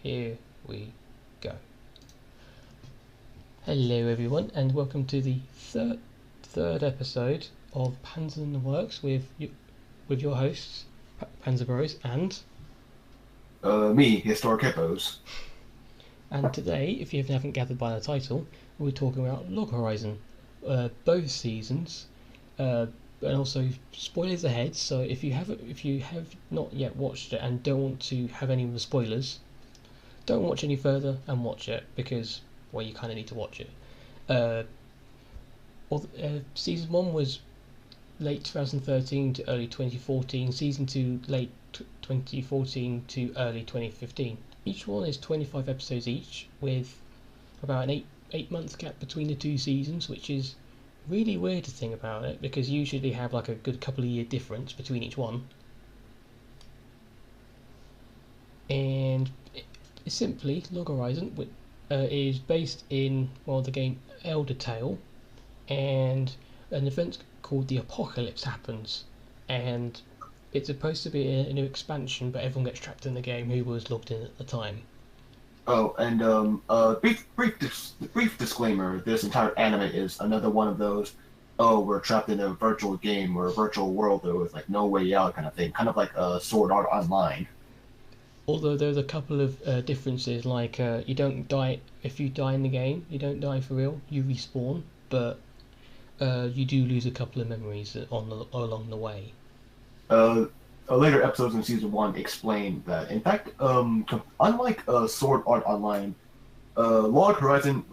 Here we go. Hello everyone, and welcome to the third episode of Panzer in the Works with your hosts, Panzer Bros, and Me, Historic Hippos. today, if you haven't gathered by the title, we're talking about Log Horizon, both seasons, and also spoilers ahead. So if you have not yet watched it and don't want to have any of the spoilers, don't watch any further and watch it because, well, you kind of need to watch it. Uh, Season 1 was late 2013 to early 2014, Season 2 late 2014 to early 2015. Each one is 25 episodes each, with about an 8 month gap between the two seasons, which is really weird to think about it because usually they have like a good couple of year difference between each one. And simply, Log Horizon is based in, well, the game Elder Tale, and an event called the Apocalypse happens, and it's supposed to be a new expansion, but everyone gets trapped in the game who was logged in at the time. Oh, and brief disclaimer: this entire anime is another one of those. Oh, we're trapped in a virtual game or a virtual world there with like no way out kind of thing, kind of like Sword Art Online. Although there's a couple of differences, like you don't die if you die in the game, you don't die for real, you respawn, but you do lose a couple of memories along the way. Uh, Later episodes in season one explain that. In fact, unlike Sword Art Online, Log Horizon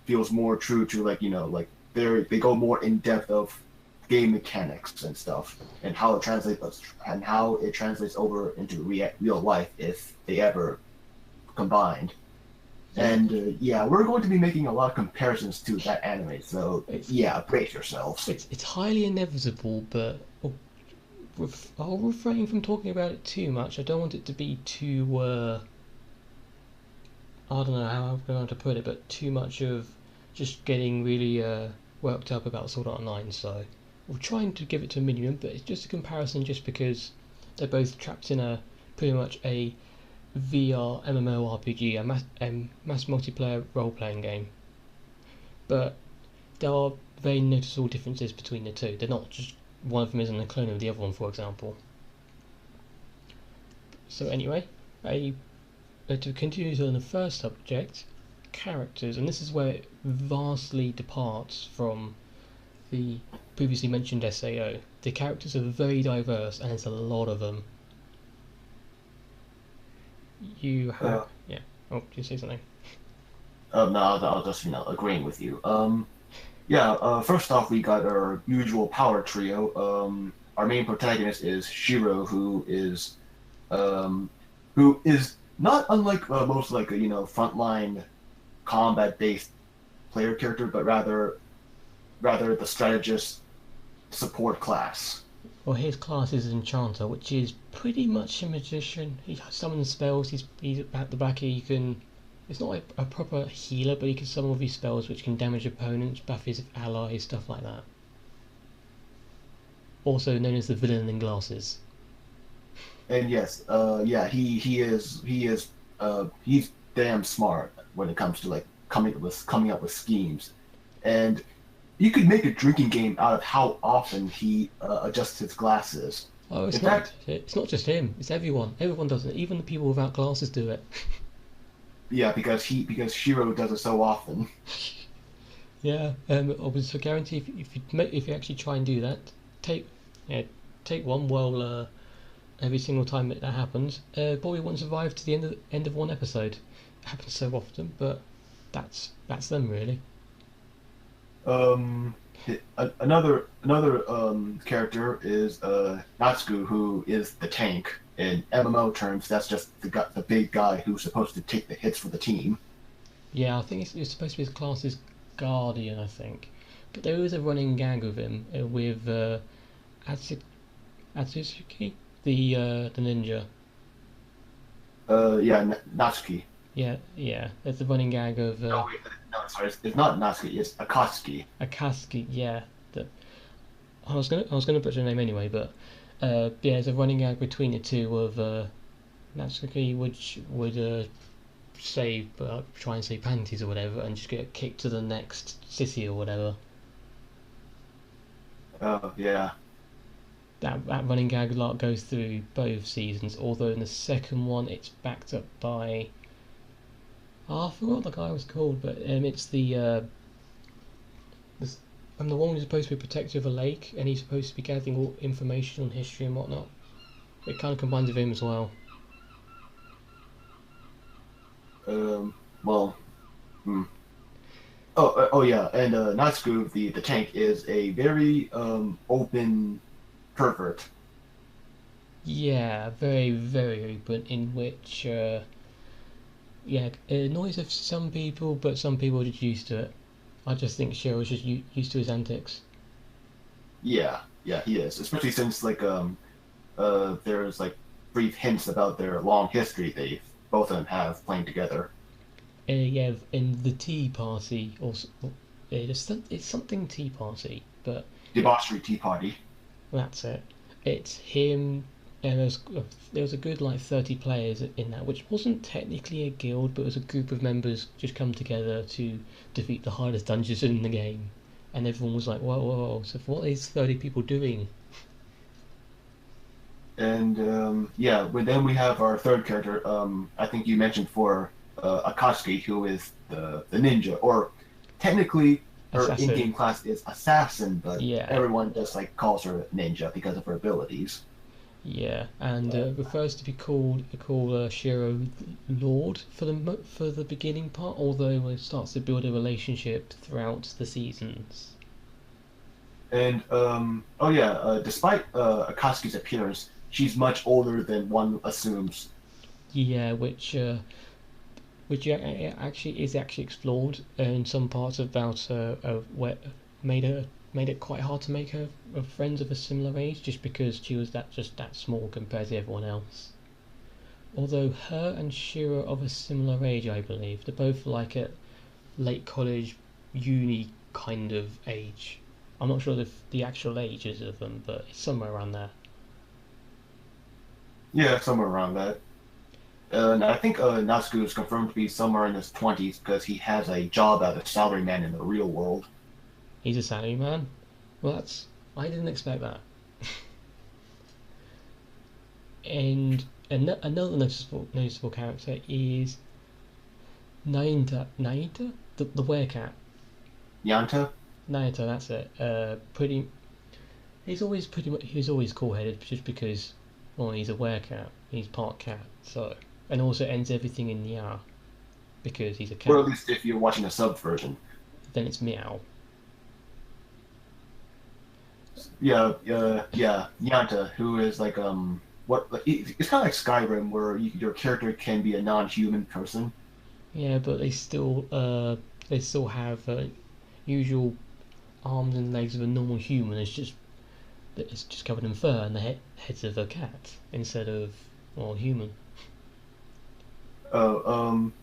feels more true to they go more in depth of game mechanics and stuff and how it translates over into real life if they ever combined. Yeah, And yeah, we're going to be making a lot of comparisons to that anime, so it's yeah, brace yourselves. it's highly inevitable, but I'll refrain from talking about it too much. I don't want it to be too I don't know how I'm going to put it, but too much of just getting really worked up about Sword Art Online. So we're trying to give it to a minimum, but it's just a comparison, just because they're both trapped in a pretty much a VR MMORPG, a mass multiplayer role playing game. But there are very noticeable differences between the two. They're not just one of them isn't a clone of the other one, for example. So anyway, to continue on the first subject, characters, and this is where it vastly departs from the previously mentioned SAO. The characters are very diverse, and there's a lot of them. You have, Uh, yeah. Oh, did you say something? no, I'll just agreeing with you. Yeah. First off, we got our usual power trio. Our main protagonist is Shiro, um, who is not unlike most frontline combat-based player character, but rather the strategist support class. Well, his class is Enchanter, which is pretty much a magician. He summons spells. He's at the back here. You can. It's not like a proper healer, but he can summon all these spells which can damage opponents, buff his allies, stuff like that. Also known as the villain in glasses. And yes, yeah, he's damn smart when it comes to like coming up with schemes, and you could make a drinking game out of how often he adjusts his glasses. Oh, In fact, it's not just him. It's everyone. Everyone does it. Even the people without glasses do it. yeah, because Shiro does it so often. Yeah. I would so guarantee if you actually try and do that, take yeah, take one. Well, every single time that happens, probably won't survive to the end of one episode. It happens so often, but that's them really. Um, another character is Natsuku, who is the tank. In MMO terms, that's just the big guy who's supposed to take the hits for the team. Yeah, I think it's supposed to be his class is Guardian, I think. But there is a running gag with him with Atsu- Atsuki, the ninja. Yeah, Natsuki. Yeah, yeah. There's a running gag of No, wait, no, sorry, it's not Natsuki, it's Akatsuki. Akaski. Yeah, I was gonna butcher her name anyway, but yeah, there's a running gag between the two of Natsuki would save, try and save panties or whatever, and just get kicked to the next city or whatever. Oh yeah. That running gag a lot goes through both seasons. Although in the second one, it's backed up by I forgot what the guy was called, but it's this, the one who's supposed to be protector of a lake, and he's supposed to be gathering all information on history and whatnot. It kind of combines with him as well. Well. Hmm. Oh yeah, and Natsuku, the tank, is a very open pervert. Yeah, very, very open, in which, yeah, it annoys some people, but some people are just used to it. I just think Shiro's just used to his antics. Yeah, yeah, he is. Especially since like there's like brief hints about their long history they both of them have playing together. Yeah, in the Tea Party, it's something Tea Party, but Debauchery Tea Party. that's it. It's him, and there was a good like 30 players in that, which wasn't technically a guild, but it was a group of members just come together to defeat the hardest dungeons in the game. And everyone was like, whoa, whoa, whoa, so what is 30 people doing? And yeah, but then we have our third character. I think you mentioned for Akatsuki, who is the ninja, or technically her Assassin. in-game class is assassin, but Yeah, everyone just like calls her ninja because of her abilities. yeah, and prefers to be called Shiro Lord for the beginning part, although it starts to build a relationship throughout the seasons. And oh yeah, despite Akatsuki's appearance, she's much older than one assumes. Yeah, which actually explored in some parts about where made her made it quite hard to make her friends of a similar age, just because she was that small compared to everyone else. Although her and Shira are of a similar age, I believe they're both like at late college, uni kind of age. I'm not sure the actual ages of them, but it's somewhere around there. Yeah, somewhere around that. And I think Natsuku is confirmed to be somewhere in his 20s because he has a job as a salaryman in the real world. He's a salary man. Well, I didn't expect that. And another noticeable character is Naita, the werecat. Yanta? Naito, that's it. Pretty. He's always cool-headed, just because, well, he's a werecat. He's part cat, so, and also ends everything in ya because he's a Or cat. at least if you're watching a sub version. Then it's meow. Yeah, yeah, Yanta, who is like it's kind of like Skyrim, where your character can be a non-human person. Yeah, but they still have usual arms and legs of a normal human. It's just covered in fur and the heads of a cat instead of, well, human. Uh, um,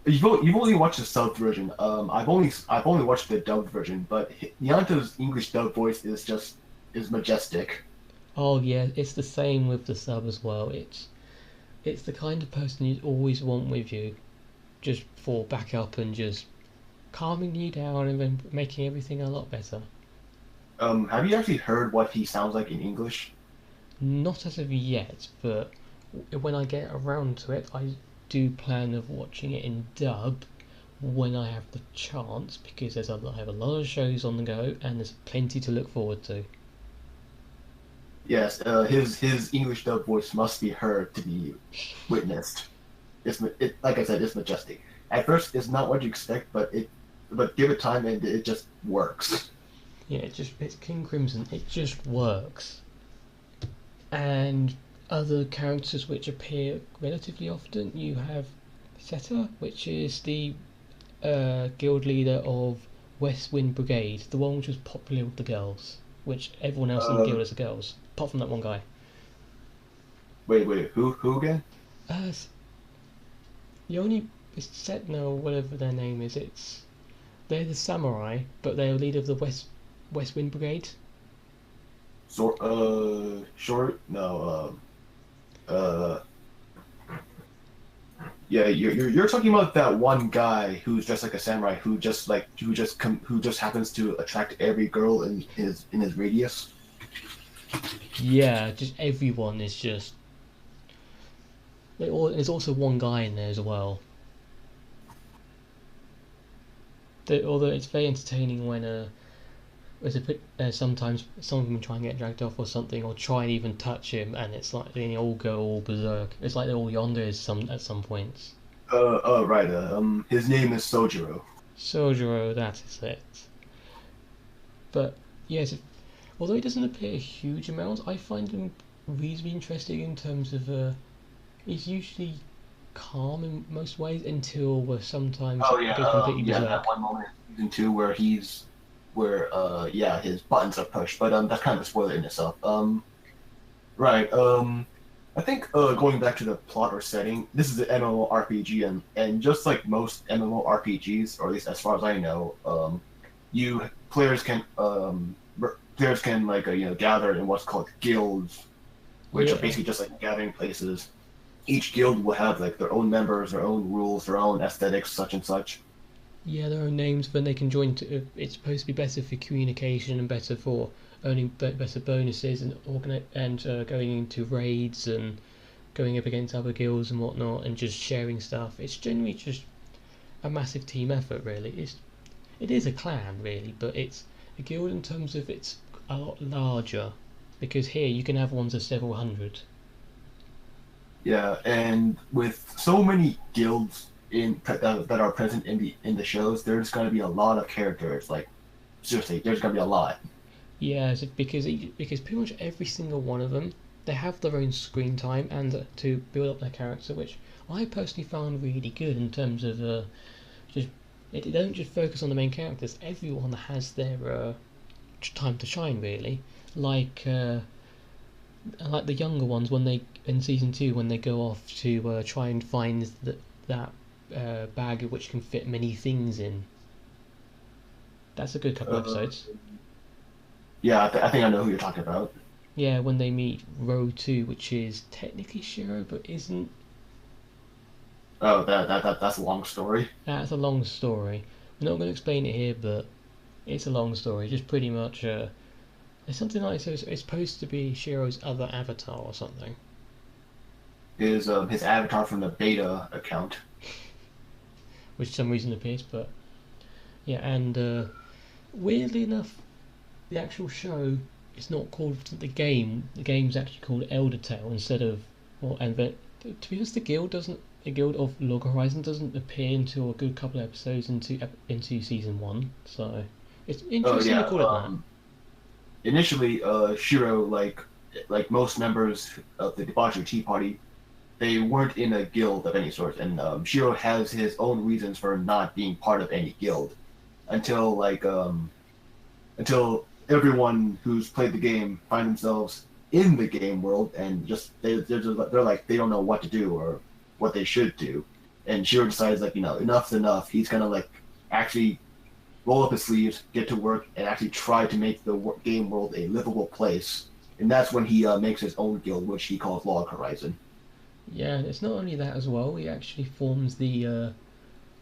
you've only watched the sub version. I've only watched the dubbed version, but Yanta's English dub voice is majestic. Oh yeah, it's the same with the sub as well. It's the kind of person you'd always want with you, just for backup and just calming you down and then making everything a lot better. Have you actually heard what he sounds like in English? Not as of yet, but when I get around to it, I do plan of watching it in dub when I have the chance, because I have a lot of shows on the go and there's plenty to look forward to. Yes, his English dub voice must be heard to be witnessed. Like I said, it's majestic. At first, it's not what you expect, but give it time and it just works. Yeah, it's King Crimson. It just works. And other characters which appear relatively often, you have Seta, which is the guild leader of West Wind Brigade, the one which was popular with the girls, which everyone else in the Uh, guild is the girls, apart from that one guy. wait, who again? Uh, the only it's Setna or whatever their name is. They're the samurai, but they're leader of the West Wind Brigade. Short? No, Yeah, you're talking about that one guy who's dressed like a samurai who just happens to attract every girl in his radius. Yeah, just everyone is just. There's also one guy in there as well. Although it's very entertaining when sometimes some of them try and get dragged off or something, or try and even touch him, and it's like they all go all berserk. It's like they're all yonder at some points. Right. His name is Sojiro. Sojiro, that is it. But yes, although he doesn't appear a huge amount, I find him reasonably interesting in terms of he's usually calm in most ways until sometimes Oh it yeah, goes completely yeah. That berserk. one moment in season two where yeah, his buttons are pushed, but that's kind of a spoiler in itself. Right. I think going back to the plot or setting, this is an MMORPG, and just like most MMORPGs, or at least as far as I know, you players can like gather in what's called guilds, which are Yeah, basically just like gathering places. Each guild will have like their own members, their own rules, their own aesthetics, such and such. yeah, there are names, but they can join. It's supposed to be better for communication and better for earning better bonuses and going into raids and going up against other guilds and whatnot, and just sharing stuff. It's generally just a massive team effort, really. It is a clan, really, but it's a guild in terms of it's a lot larger, because here you can have ones of several hundred. Yeah, and with so many guilds that are present in the shows, there's going to be a lot of characters. Like seriously, there's going to be a lot. Yeah, so because pretty much every single one of them, they have their own screen time and to build up their character, which I personally found really good in terms of just it don't just focus on the main characters. Everyone has their time to shine, really. Like like the younger ones when they in season two when they go off to try and find that bag which can fit many things in. That's a good couple Uh, episodes. yeah, I think I know who you're talking about. Yeah, when they meet Row 2, which is technically Shiro, but isn't. Oh, that's a long story. That's a long story. I'm not going to explain it here, but it's a long story. Just pretty much, it's something like so. It's supposed to be Shiro's other avatar or something, His avatar from the beta account. which for some reason appears. But yeah, and weirdly enough, the actual show is not called the game. The game's actually called Elder Tale instead of. Well, and then to be honest, the guild of Log Horizon doesn't appear until a good couple of episodes into season one. So it's Oh interesting yeah. to call it that. Initially, Shiro, like most members of the debauchery tea party, they weren't in a guild of any sort, and Shiro has his own reasons for not being part of any guild until until everyone who's played the game find themselves in the game world and just they're like they don't know what to do or what they should do, and Shiro decides like enough's enough. He's gonna like actually roll up his sleeves, get to work, and actually try to make the game world a livable place. And that's when he makes his own guild, which he calls Log Horizon. Yeah, it's not only that as well. He actually forms the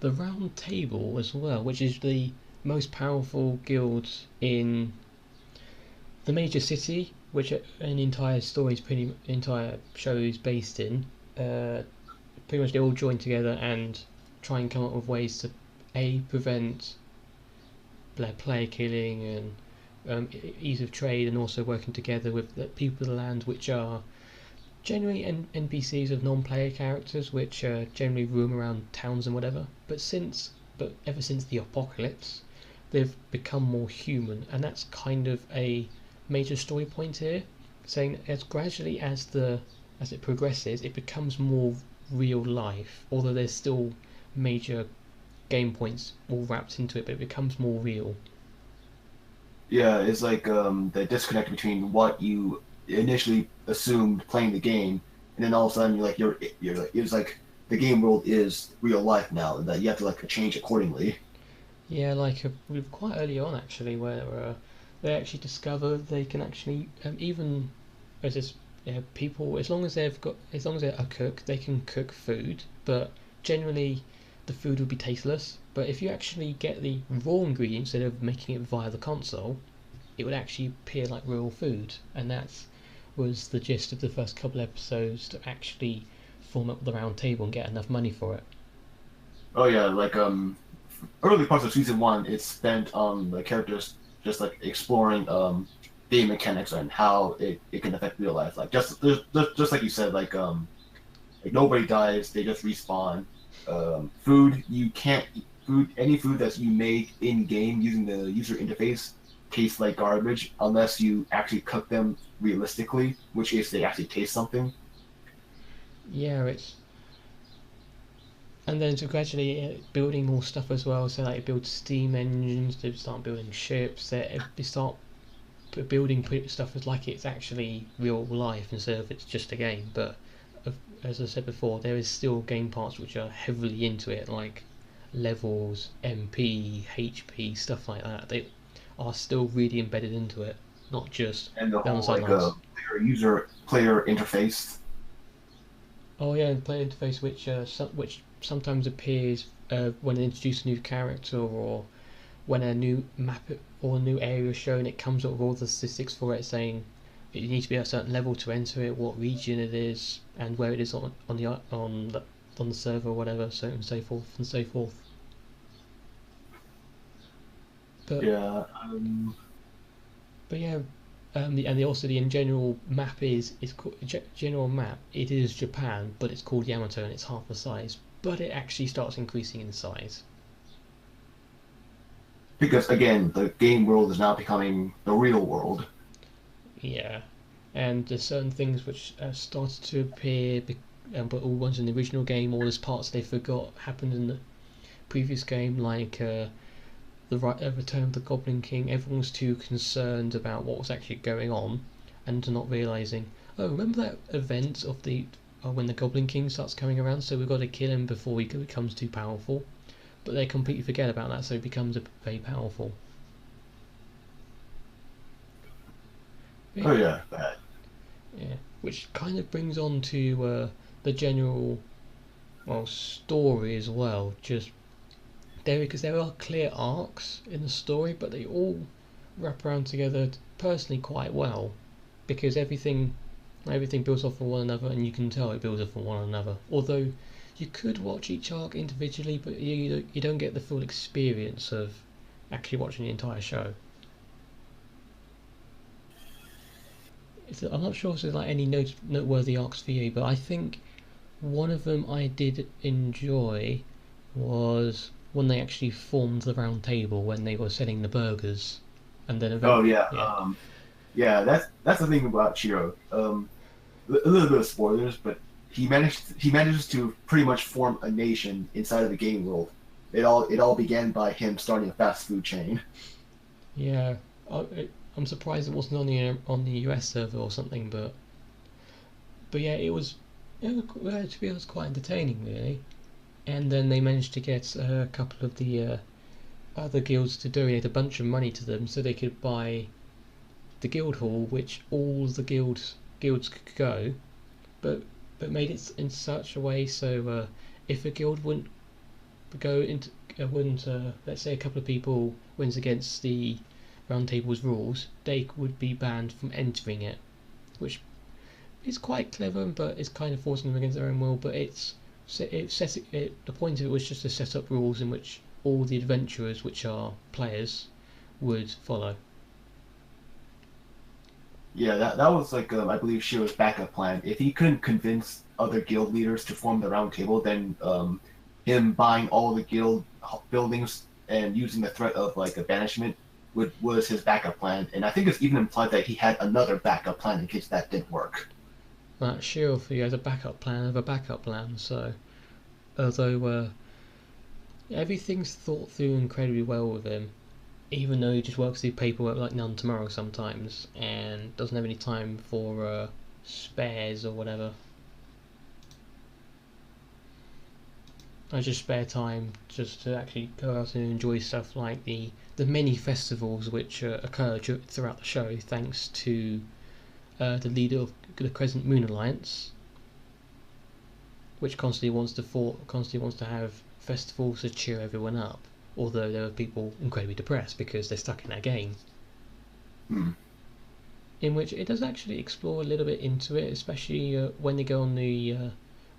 Round Table as well, which is the most powerful guild in the major city, which an entire show is based in. Uh, Pretty much they all join together and try and come up with ways to prevent player killing and ease of trade, and also working together with the people of the land, which are generally NPCs of non-player characters, which generally roam around towns and whatever. But ever since the apocalypse, they've become more human, and that's kind of a major story point here, saying that as gradually as it progresses, it becomes more real life. Although there's still major game points all wrapped into it, but it becomes more real. Yeah, it's like the disconnect between what you initially assumed playing the game, and then all of a sudden you're like it's like the game world is real life now, and that you have to like change accordingly. Yeah, like quite early on actually, where they actually discover they can actually even as people, as long as they're a cook, they can cook food, but generally the food would be tasteless, but if you actually get the raw ingredients instead of making it via the console, it would actually appear like real food, and that was the gist of the first couple episodes, to actually form up the round table and get enough money for it. Oh yeah, like early parts of season one, it's spent on the characters just like exploring game mechanics and how it can affect real life. Like just like you said, like nobody dies, they just respawn. Food you can't food any food that's you made in game using the user interface tastes like garbage unless you actually cook them realistically, which is they actually taste something. Yeah, it's and then to gradually building more stuff as well. So like build steam engines, they start building ships, they start building stuff as like it's actually real life instead of it's just a game. But as I said before, there is still game parts which are heavily into it, like levels, MP, HP, stuff like that. They are still really embedded into it, not just And the on the whole sidelines. user player interface. Oh yeah, and player interface which sometimes appears when they introduce a new character, or when a new map or a new area is shown. It comes up with all the statistics for it, saying it needs to be at a certain level to enter it, what region it is, and where it is on the server, or whatever, so and so forth and so forth. But Yeah. but yeah, also the in general map is called, general map. It is Japan, but it's called Yamato, and it's half the size. But it actually starts increasing in size. Because again, the game world is now becoming the real world. Yeah, and there's certain things which started to appear, but all ones in the original game, or there's parts they forgot happened in the previous game, like the Return of the Goblin King. Everyone was too concerned about what was actually going on, and to not realizing, oh, remember that event of the when the Goblin King starts coming around, so we've got to kill him before he becomes too powerful. But they completely forget about that, so he becomes very powerful. Oh Yeah, yeah, that. yeah. Which kind of brings on to the general, well, story as well. Just there, because there are clear arcs in the story, but they all wrap around together personally quite well, because everything builds off of one another, and you can tell it builds off of one another. Although you could watch each arc individually, but you don't get the full experience of actually watching the entire show. I'm not sure if there's like any noteworthy arcs for you, but I think one of them I did enjoy was when they actually formed the round table when they were selling the burgers, and then Oh eventually, yeah, yeah, yeah. That's the thing about Chiro. A little bit of spoilers, but he manages to pretty much form a nation inside of the game world. It all began by him starting a fast food chain. yeah. I'm surprised it wasn't on the US server or something, but yeah, to be honest, quite entertaining really. And then they managed to get a couple of the other guilds to donate a bunch of money to them so they could buy the guild hall, which all the guilds could go, but made it in such a way so if a guild go into wouldn't let's say a couple of people went against the round table's rules, they would be banned from entering it, which is quite clever, but it's kind of forcing them against their own will. But the point of it was just to set up rules in which all the adventurers, which are players, would follow. Yeah, that was like I believe Shiro's backup plan. If he couldn't convince other guild leaders to form the round table, then him buying all the guild buildings and using the threat of like a banishment was his backup plan. And I think it's even implied that he had another backup plan in case that didn't work. That shield for you as a backup plan of a backup plan. So although everything's thought through incredibly well with him, even though he just works through paperwork like none tomorrow sometimes, and doesn't have any time for spares or whatever. I just spare time just to actually go out and enjoy stuff like the many festivals which occur throughout the show, thanks to the leader of the Crescent Moon Alliance. which constantly wants to have festivals to cheer everyone up. Although there are people incredibly depressed because they're stuck in that game. Hmm. In which it does actually explore a little bit into it, especially when they go on when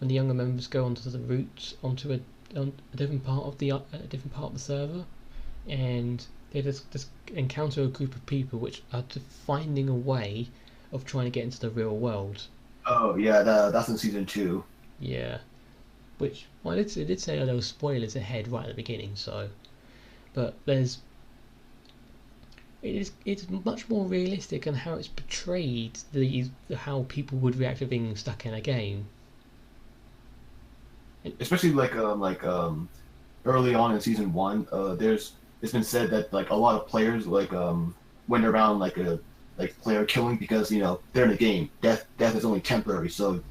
the younger members go onto the route onto a different part of the server, and they just encounter a group of people which are finding a way of trying to get into the real world. Oh yeah, that's in season 2. Yeah, which well, it did say there were spoilers ahead right at the beginning, so but it's much more realistic in how it's portrayed how people would react to being stuck in a game. Especially early on in season 1. It's been said that like a lot of players went around like player killing because they're in a game. Death is only temporary, so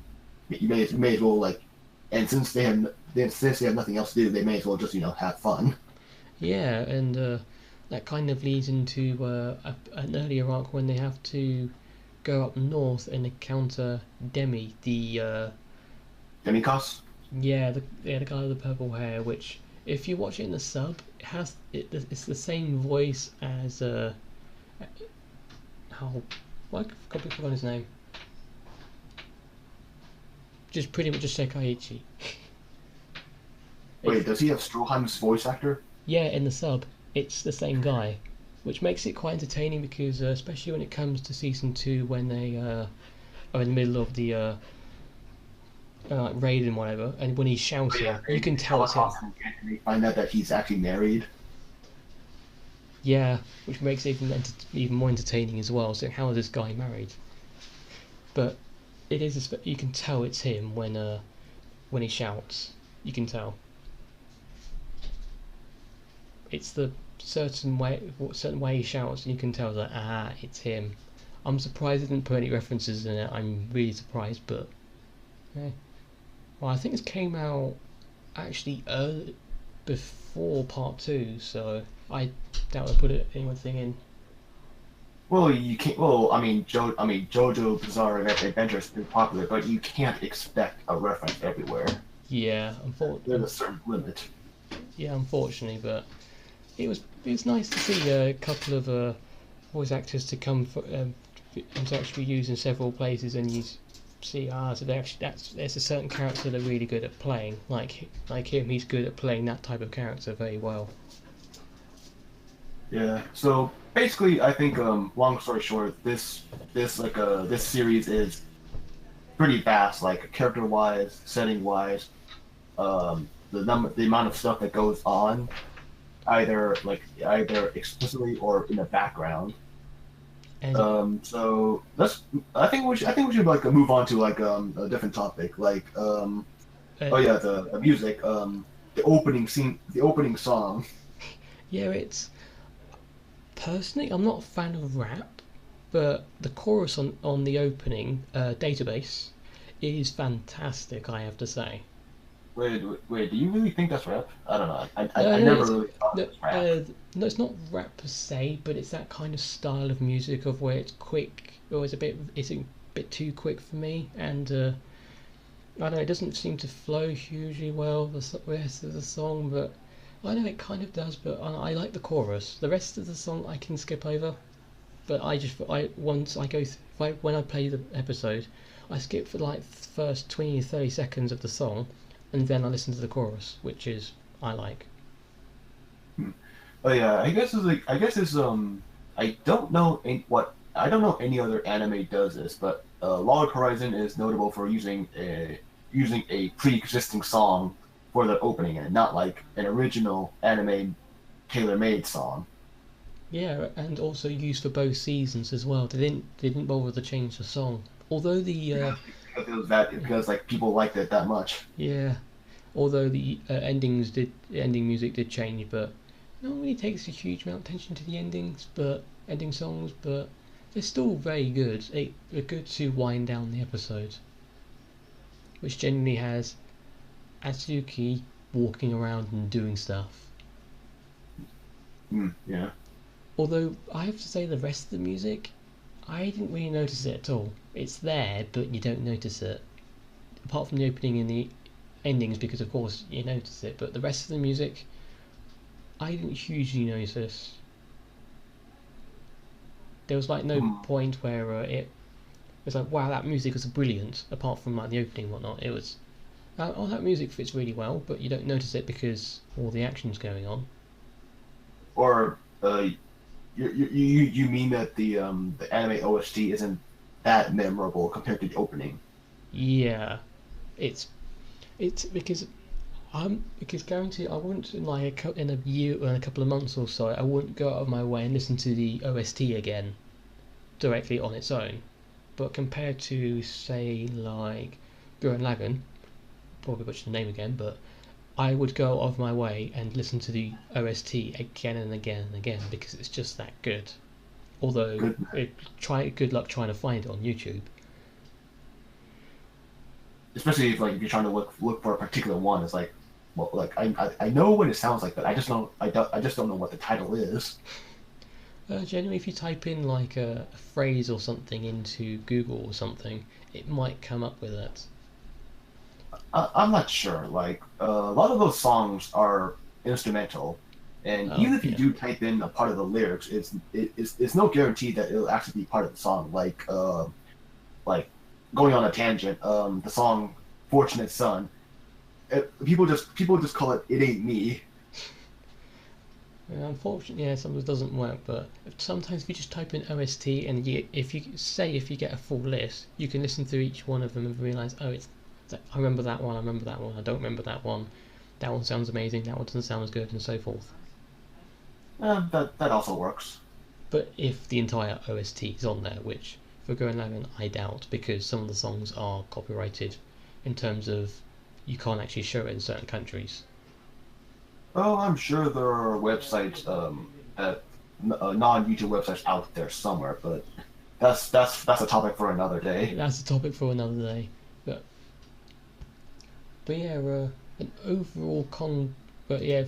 you may as well and since they have nothing else to do, they may as well just have fun. Yeah, and that kind of leads into an earlier arc when they have to go up north and encounter Demi, Demikos? the guy with the purple hair. Which, if you watch it in the sub, it's the same voice as how I forgot his name. Just pretty much just Sekaiichi. Wait, does he have Stroheim's voice actor? Yeah, in the sub, it's the same guy, which makes it quite entertaining because, especially when it comes to season 2, when they are in the middle of the raid and whatever, and when he's shouting, Yeah, you can tell it's him. and they find out that he's actually married. Yeah, which makes it even more entertaining as well. So how is this guy married? But you can tell it's him when he shouts. You can tell. It's the certain way he shouts, and you can tell that it's him. I'm surprised they didn't put any references in it. I'm really surprised, but yeah. Well, I think this came out actually early before part 2, so I doubt they put anything in. Well, you can't. Well, JoJo Bizarre Adventure is pretty popular, but you can't expect a reference everywhere. Yeah, There's a certain limit. Yeah, unfortunately, but it was nice to see a couple of voice actors to come and to actually be used in several places, and you see so there's a certain character they're really good at playing, like him. He's good at playing that type of character very well. Yeah. So basically, I think long story short, this series is pretty vast, like character wise, setting wise, the amount of stuff that goes on, either explicitly or in the background. And So I think we should move on to a different topic, oh yeah, the music, the opening scene, the opening song. yeah, it's personally I'm not a fan of rap, but the chorus on the opening database is fantastic. I have to say. Wait, do you really think that's rap? I don't know. I No, never really thought no, it was rap. no, it's not rap per se, but it's that kind of style of music of where it's quick, or it's a bit too quick for me, and I don't know, it doesn't seem to flow hugely well the rest of the song, but I know it kind of does. But I like the chorus. The rest of the song I can skip over, but once I go when I play the episode, I skip for like the first 20 30 seconds of the song, and then I listen to the chorus, which is I like. Oh yeah, I don't know any other anime does this, but Log Horizon is notable for using a pre-existing song for the opening, and not like an original anime tailor-made song. Yeah, and also used for both seasons as well. They didn't bother to change the song. Although Because it was that because like people liked it that much. yeah, although the ending music did change, but no one really takes a huge amount of attention to the ending songs, but they're still very good. They're good to wind down the episode, which generally has Atsuki walking around and doing stuff. Yeah. Although I have to say the rest of the music, I didn't really notice it at all. It's there, but you don't notice it. Apart from the opening endings because of course you notice it, but the rest of the music I didn't hugely notice. There was like no Hmm. point where it was like, wow, that music was brilliant. Apart from like the opening and whatnot, it was oh, that music fits really well, but you don't notice it because all the action's going on. Or you mean that the anime OST isn't that memorable compared to the opening? Yeah, it's it's because guaranteed I wouldn't in like in a year or in a couple of months or so I wouldn't go out of my way and listen to the OST again directly on its own. But compared to say like Gurren Lagann, probably butchered the name again, but I would go out of my way and listen to the OST again and again and again because it's just that good. Although Good, try good luck trying to find it on YouTube. especially if you're trying to look for a particular one. It's like, well, like I know what it sounds like, but I just don't know what the title is. Generally, if you type in like a phrase or something into Google or something, it might come up with it. I'm not sure. Like a lot of those songs are instrumental, and Oh even if you yeah, do type in a part of the lyrics, it's no guarantee that it'll actually be part of the song. Like going on a tangent, the song "Fortunate Son." People just call it "It Ain't Me." unfortunately, yeah, sometimes it doesn't work. But sometimes if you just type in OST and if you get a full list, you can listen through each one of them and realize, oh, I remember that one. I remember that one. I don't remember that one. That one sounds amazing. That one doesn't sound as good, and so forth. That also works. But if the entire OST is on there, which for Gurren Lagann I doubt, because some of the songs are copyrighted in terms of you can't actually show it in certain countries. Oh, I'm sure there are websites, non-YouTube websites out there somewhere, but that's a topic for another day. That's a topic for another day. But but yeah, an overall con. But yeah,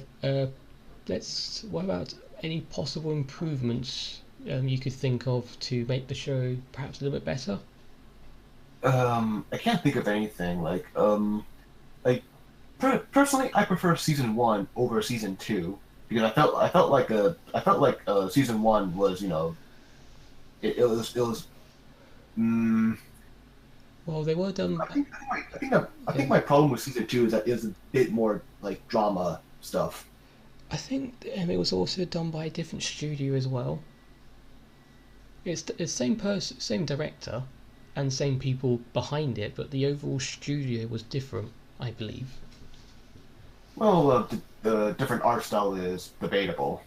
let's. What about any possible improvements you could think of to make the show perhaps a little bit better? I can't think of anything like personally, I prefer season one over season two because I felt like season one was it was. Mm, Well, they were done. I think Yeah, my problem with season two is that it's a bit more like drama stuff. I think it was also done by a different studio as well. It's same director, and same people behind it, but the overall studio was different, I believe. Well, the different art style is debatable.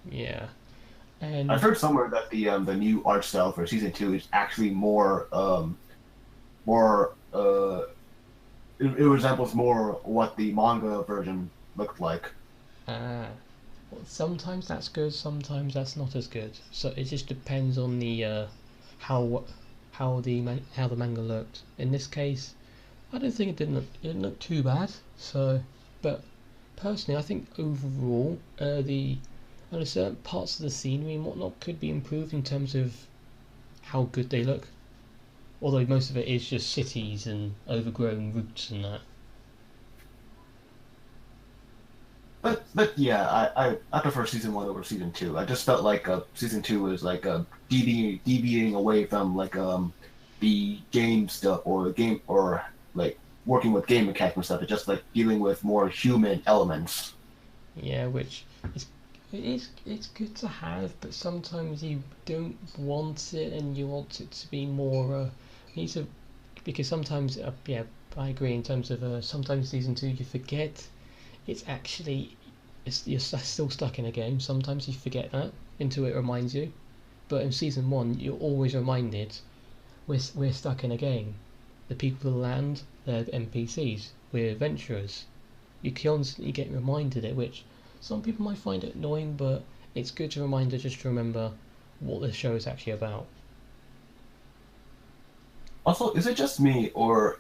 Yeah, I've and heard somewhere that the new art style for season two is actually more it resembles more what the manga version looked like. ah, well, sometimes that's good, sometimes that's not as good. So it just depends on the how how the manga looked. In this case, I don't think it didn't look too bad. So, but personally, I think overall the certain parts of the scenery and whatnot could be improved in terms of how good they look. Although most of it is just cities and overgrown routes and that. But yeah, I prefer season one over season two. I just felt like season two was like deviating away from the game stuff or game or like working with game mechanics and stuff. It's just like dealing with more human elements. Yeah, which is it's good to have, but sometimes you don't want it, and you want it to be more. Needs to because sometimes yeah, I agree in terms of sometimes season two you forget it's actually you're still stuck in a game. Sometimes you forget that until it reminds you. But in season one, you're always reminded we're stuck in a game. The people of the land, they're NPCs. We're adventurers. You constantly get reminded it, which some people might find it annoying, but it's good to reminder just to remember what the show is actually about. Also, is it just me or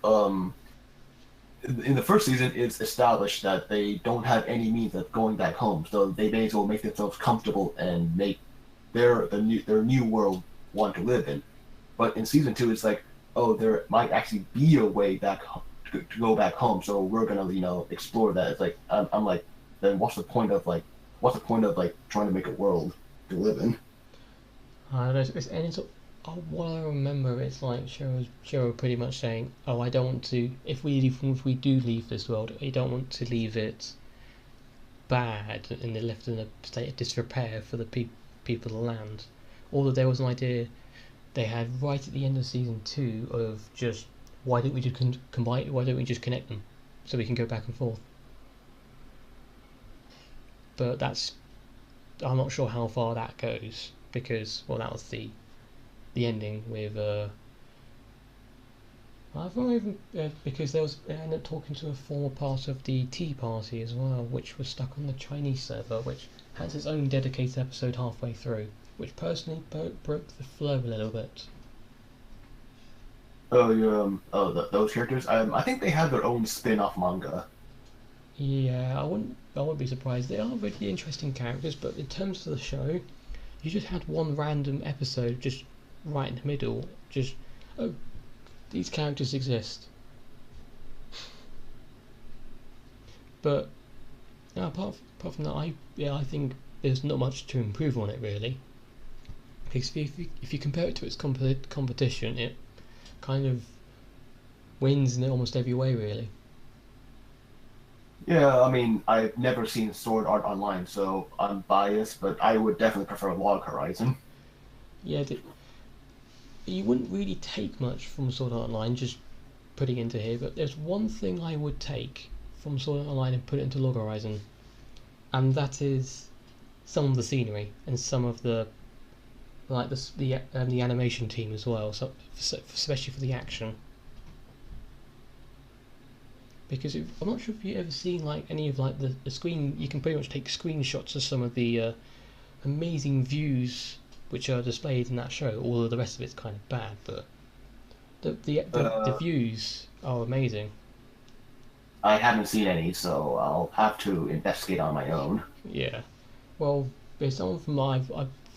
in the first season it's established that they don't have any means of going back home, so they may as well make themselves comfortable and make their new world one to live in. But in season two, it's like, oh, there might actually be a way back to go back home, so we're gonna explore that. It's like I'm like, then what's the point of like trying to make a world to live in? I don't know, and it's what I remember it's like Cheryl pretty much saying, "Oh, I don't want to. If we do leave this world, I don't want to leave it bad and they're left in a state of disrepair for the people of the land." Although there was an idea they had right at the end of season 2 of just why don't we just combine? Why don't we just connect them so we can go back and forth? But I'm not sure how far that goes because that was the ending with I've not even because they ended up talking to a former part of the Tea Party as well, which was stuck on the Chinese server, which has its own dedicated episode halfway through, which personally broke the flow a little bit. Oh, those characters. I think they have their own spin-off manga. Yeah, I wouldn't be surprised. They are really interesting characters, but in terms of the show, you just had one random episode just right in the middle. Just oh, these characters exist. But yeah, apart from that, I think there's not much to improve on it really. Because if you compare it to its competition, it kind of wins in almost every way really. Yeah, I mean, I've never seen Sword Art Online, so I'm biased, but I would definitely prefer Log Horizon. Yeah, you wouldn't really take much from Sword Art Online just putting into here, but there's one thing I would take from Sword Art Online and put it into Log Horizon, and that is some of the scenery and some of the the animation team as well. So especially for the action, because I'm not sure if you've ever seen like any of like the screen. You can pretty much take screenshots of some of the amazing views which are displayed in that show. Although the rest of it's kind of bad, but the views are amazing. I haven't seen any, so I'll have to investigate on my own. Yeah. Well, there's some of them I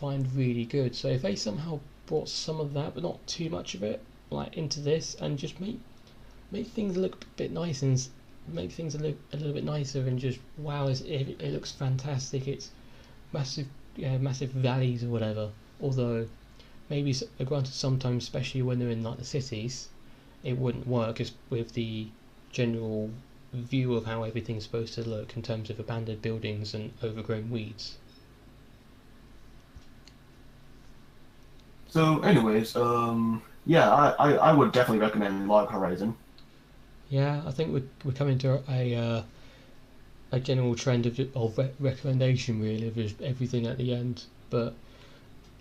find really good. So if they somehow brought some of that, but not too much of it, like into this, and just make things look a bit nice and make things a little bit nicer, and just wow, it looks fantastic. It's massive, massive valleys or whatever. Although maybe granted, sometimes, especially when they're in like the cities, it wouldn't work as with the general view of how everything's supposed to look in terms of abandoned buildings and overgrown weeds. So, anyways, yeah, I would definitely recommend Log Horizon. Yeah, I think we're coming to a general trend of recommendation really of just everything at the end. But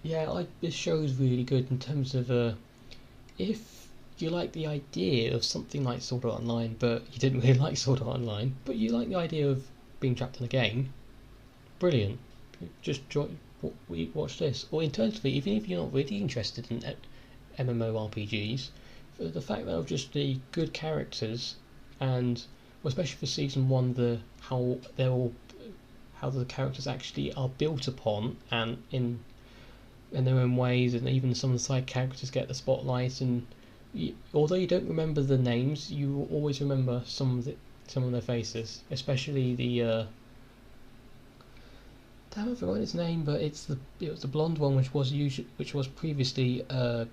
yeah, this show is really good in terms of if you like the idea of something like Sword Art Online, but you didn't really like Sword Art Online, but you like the idea of being trapped in a game, brilliant. Just watch this. Or alternatively, even if you're not really interested in MMORPGs, for the fact that of just the good characters, and well, especially for season 1, how the characters actually are built upon and in their own ways, and even some of the side characters get the spotlight. And although you don't remember the names, you will always remember some of their faces, especially the damn, I forgot his name, but it was the blonde one, which was previously a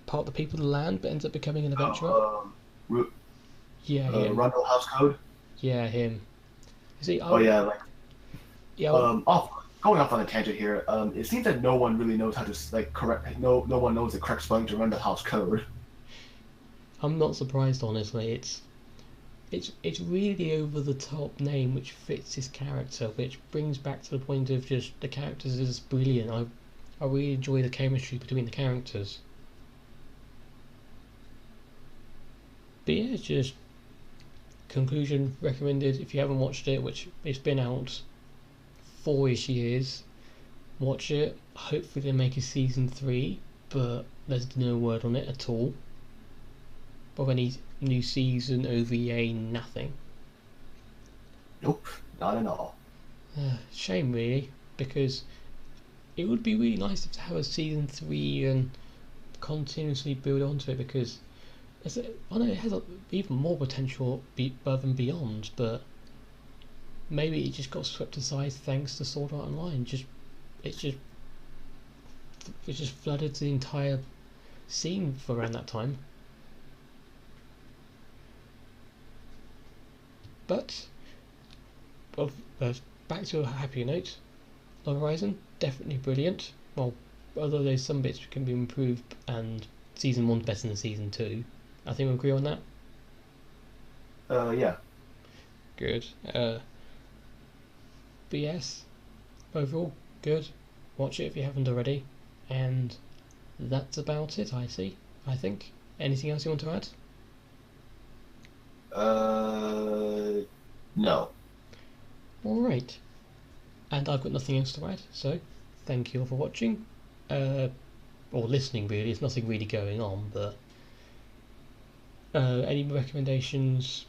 part of the people of the land, but ends up becoming an adventurer. Oh, Yeah, him. Rundle House Code. Yeah, him. See, Oh yeah, like yeah, going off on a tangent here. It seems that no one really knows how to like correct. No one knows the correct spelling to Rundle House Code. I'm not surprised, honestly. It's really over the top name which fits his character, which brings back to the point of just the characters is brilliant. I really enjoy the chemistry between the characters. But yeah, it's just conclusion recommended if you haven't watched it, which it's been out 4-ish years. Watch it. Hopefully they make a season 3, but there's no word on it at all. Of any new season, OVA, nothing. Nope, not at all. Shame really, because it would be really nice to have a season 3 and continuously build onto it, because I know it has even more potential above and beyond, but maybe it just got swept aside thanks to Sword Art Online. It's just it just flooded the entire scene for around that time. But well, back to a happier note. The Horizon definitely brilliant. Well, although there's some bits can be improved, and season 1's better than season 2. I think we agree on that. Yeah. Good. But yes, overall good. Watch it if you haven't already, and that's about it. I think. Anything else you want to add? No. All right. And I've got nothing else to add. So, thank you all for watching, or listening. Really, there's nothing really going on, but any recommendations,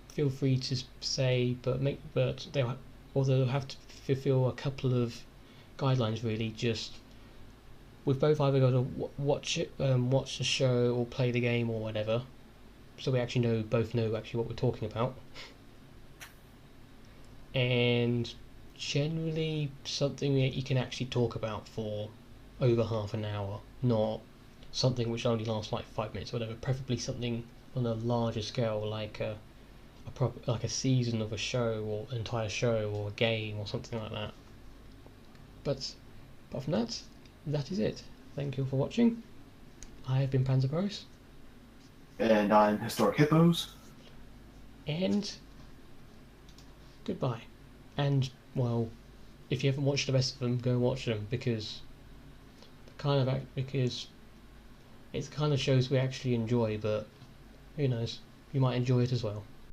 feel free to say. But they'll have to fulfil a couple of guidelines. Really, just we've both either got to watch the show or play the game or whatever, so we actually both know actually what we're talking about, and generally something that you can actually talk about for over half an hour, not something which only lasts like 5 minutes or whatever. Preferably something on a larger scale, like like a season of a show or an entire show or a game or something like that. But apart from that, that is it. Thank you for watching. I have been Panzer Bros. And I'm Historic Hippos. And goodbye. And well, if you haven't watched the rest of them, go watch them because it's the kind of shows we actually enjoy. But who knows, you might enjoy it as well.